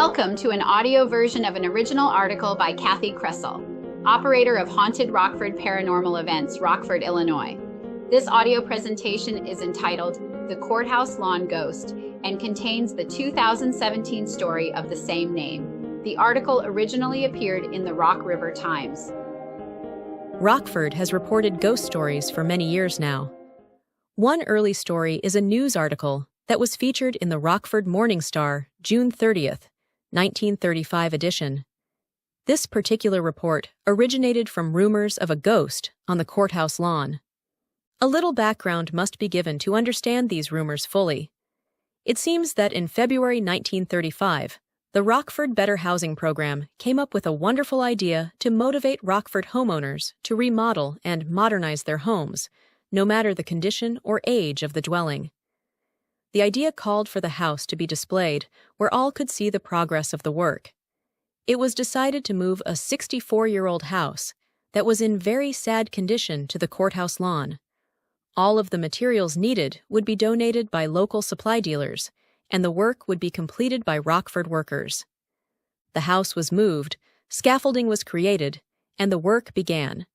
Welcome to an audio version of an original article by Kathi Kresol, operator of Haunted Rockford Paranormal Events, Rockford, Illinois. This audio presentation is entitled The Courthouse Lawn Ghost and contains the 2017 story of the same name. The article originally appeared in the Rock River Times. Rockford has reported ghost stories for many years now. One early story is a news article that was featured in the Rockford Morning Star, June 30th, 1935 edition. This particular report originated from rumors of a ghost on the courthouse lawn. A little background must be given to understand these rumors fully. It seems that in February 1935, the Rockford Better Housing Program came up with a wonderful idea to motivate Rockford homeowners to remodel and modernize their homes, no matter the condition or age of the dwelling. The idea called for the house to be displayed where all could see the progress of the work. It was decided to move a 64-year-old house that was in very sad condition to the courthouse lawn. All of the materials needed would be donated by local supply dealers, and the work would be completed by Rockford workers. The house was moved, scaffolding was created, and the work began.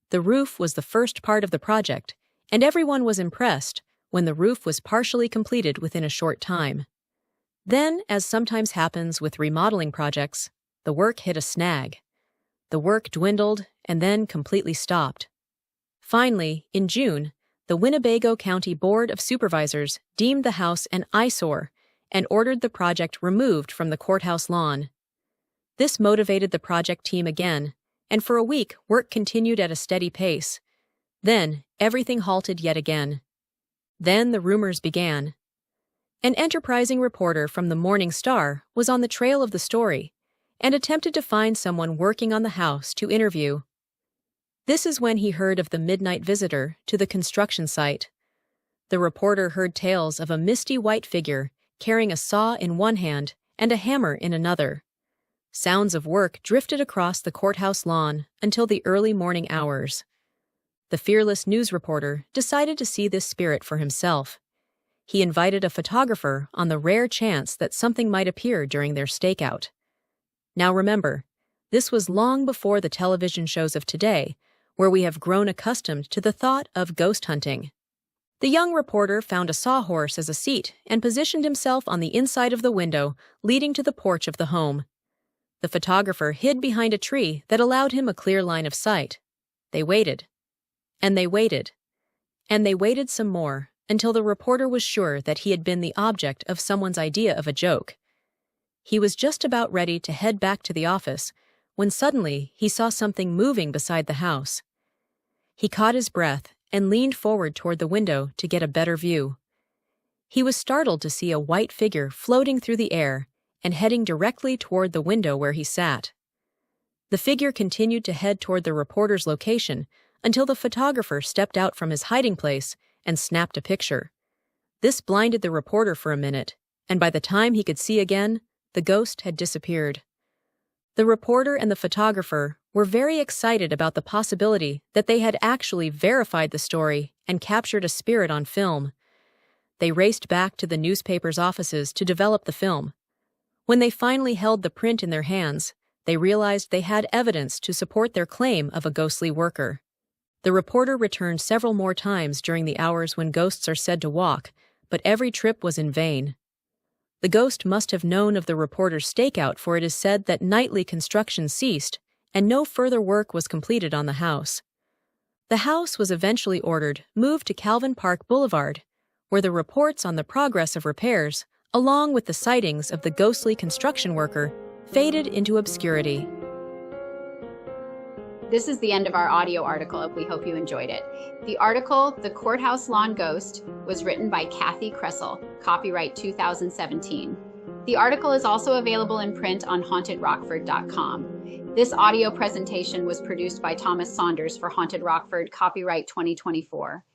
The roof was the first part of the project, and everyone was impressed when the roof was partially completed within a short time. Then, as sometimes happens with remodeling projects, the work hit a snag. The work dwindled and then completely stopped. Finally, in June, the Winnebago County Board of Supervisors deemed the house an eyesore and ordered the project removed from the courthouse lawn. This motivated the project team again, and for a week work continued at a steady pace. Then, everything halted yet again. Then the rumors began. An enterprising reporter from the Morning Star was on the trail of the story and attempted to find someone working on the house to interview. This is when he heard of the midnight visitor to the construction site. The reporter heard tales of a misty white figure carrying a saw in one hand and a hammer in another. Sounds of work drifted across the courthouse lawn until the early morning hours. The fearless news reporter decided to see this spirit for himself. He invited a photographer on the rare chance that something might appear during their stakeout. Now remember, this was long before the television shows of today, where we have grown accustomed to the thought of ghost hunting. The young reporter found a sawhorse as a seat and positioned himself on the inside of the window leading to the porch of the home. The photographer hid behind a tree that allowed him a clear line of sight. They waited. And they waited. And they waited some more until the reporter was sure that he had been the object of someone's idea of a joke. He was just about ready to head back to the office when suddenly he saw something moving beside the house. He caught his breath and leaned forward toward the window to get a better view. He was startled to see a white figure floating through the air and heading directly toward the window where he sat. The figure continued to head toward the reporter's location until the photographer stepped out from his hiding place and snapped a picture. This blinded the reporter for a minute, and by the time he could see again, the ghost had disappeared. The reporter and the photographer were very excited about the possibility that they had actually verified the story and captured a spirit on film. They raced back to the newspaper's offices to develop the film. When they finally held the print in their hands, they realized they had evidence to support their claim of a ghostly worker. The reporter returned several more times during the hours when ghosts are said to walk, but every trip was in vain. The ghost must have known of the reporter's stakeout, for it is said that nightly construction ceased and no further work was completed on the house. The house was eventually ordered moved to Calvin Park Boulevard, where the reports on the progress of repairs, along with the sightings of the ghostly construction worker, faded into obscurity. This is the end of our audio article. We hope you enjoyed it. The article, The Courthouse Lawn Ghost, was written by Kathi Kresol, copyright 2017. The article is also available in print on hauntedrockford.com. This audio presentation was produced by Thomas Saunders for Haunted Rockford, copyright 2024.